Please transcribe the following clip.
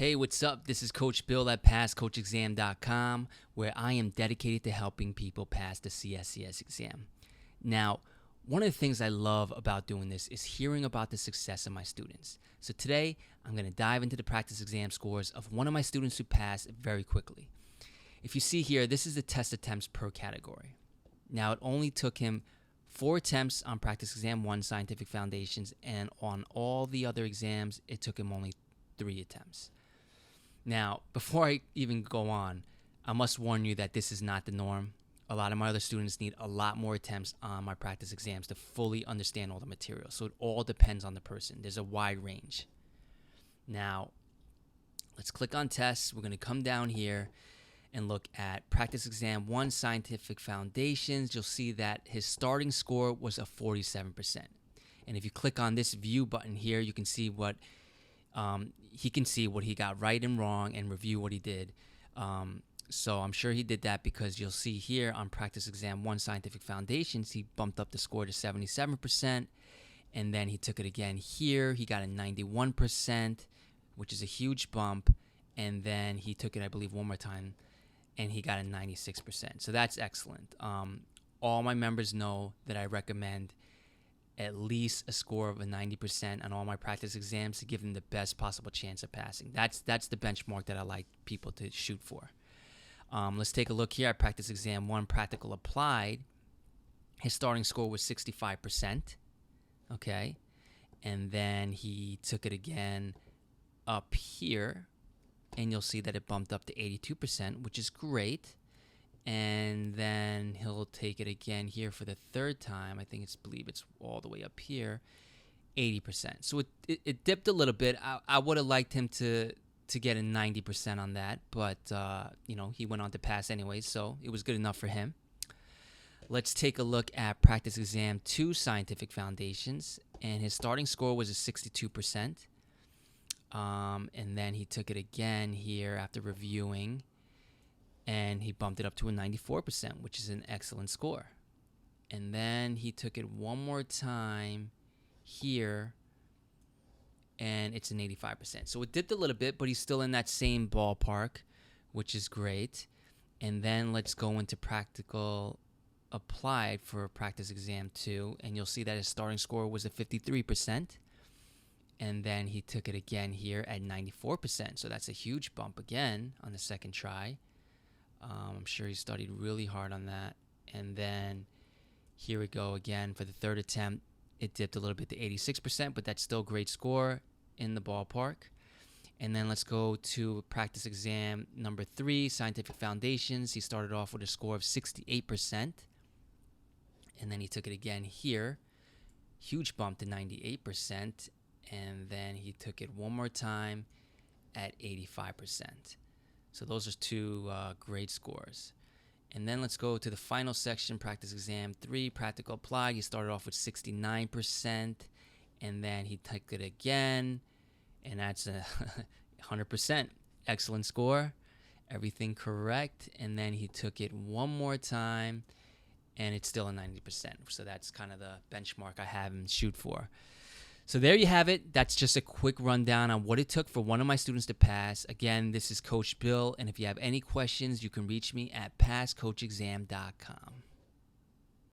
Hey, what's up? This is Coach Bill at PassCoachExam.com, where I am dedicated to helping people pass the CSCS exam. Now, one of the things I love about doing this is hearing about the success of my students. So today, I'm going to dive into the practice exam scores of one of my students who passed very quickly. If you see here, this is the test attempts per category. Now, it only took him 4 attempts on Practice Exam 1 Scientific Foundations, and on all the other exams, it took him only 3 attempts. Now, before I even go on, I must warn you that this is not the norm. A lot of my other students need a lot more attempts on my practice exams to fully understand all the material. So it all depends on the person. There's a wide range. Now, let's click on tests. We're going to come down here and look at Practice Exam 1 Scientific Foundations. You'll see that his starting score was a 47%. And if you click on this view button here, you can see what he got right and wrong and review what he did. So I'm sure he did that because you'll see here on Practice Exam 1 Scientific Foundations, he bumped up the score to 77%. And then he took it again here. He got a 91%, which is a huge bump. And then he took it, I believe, one more time, and he got a 96%. So that's excellent. All my members know that I recommend at least a score of a 90% on all my practice exams to give them the best possible chance of passing. That's the benchmark that I like people to shoot for. Let's take a look here at Practice Exam 1 Practical Applied. His starting score was 65%. Okay. And then he took it again up here, and you'll see that it bumped up to 82%, which is great. And then he'll take it again here for the third time. I believe it's all the way up here, 80%. So it dipped a little bit. I would have liked him to get a 90% on that, but he went on to pass anyway, so it was good enough for him. Let's take a look at Practice Exam 2 Scientific Foundations, and his starting score was a 62%. And then he took it again here after reviewing, and he bumped it up to a 94%, which is an excellent score. And then he took it one more time here, and it's an 85%. So it dipped a little bit, but he's still in that same ballpark, which is great. And then let's go into Practical Applied for Practice Exam 2, and you'll see that his starting score was a 53%. And then he took it again here at 94%. So that's a huge bump again on the second try. I'm sure he studied really hard on that. And then here we go again for the third attempt. It dipped a little bit to 86%, but that's still a great score in the ballpark. And then let's go to Practice Exam number 3, Scientific Foundations. He started off with a score of 68%. And then he took it again here. Huge bump to 98%. And then he took it one more time at 85%. So those are 2 great scores. And then let's go to the final section, Practice Exam 3, Practical Applied. He started off with 69%, and then he took it again, and that's a 100%. Excellent score. Everything correct. And then he took it one more time, and it's still a 90%. So that's kind of the benchmark I have him shoot for. So there you have it. That's just a quick rundown on what it took for one of my students to pass. Again, this is Coach Bill, and if you have any questions, you can reach me at PassCoachExam.com.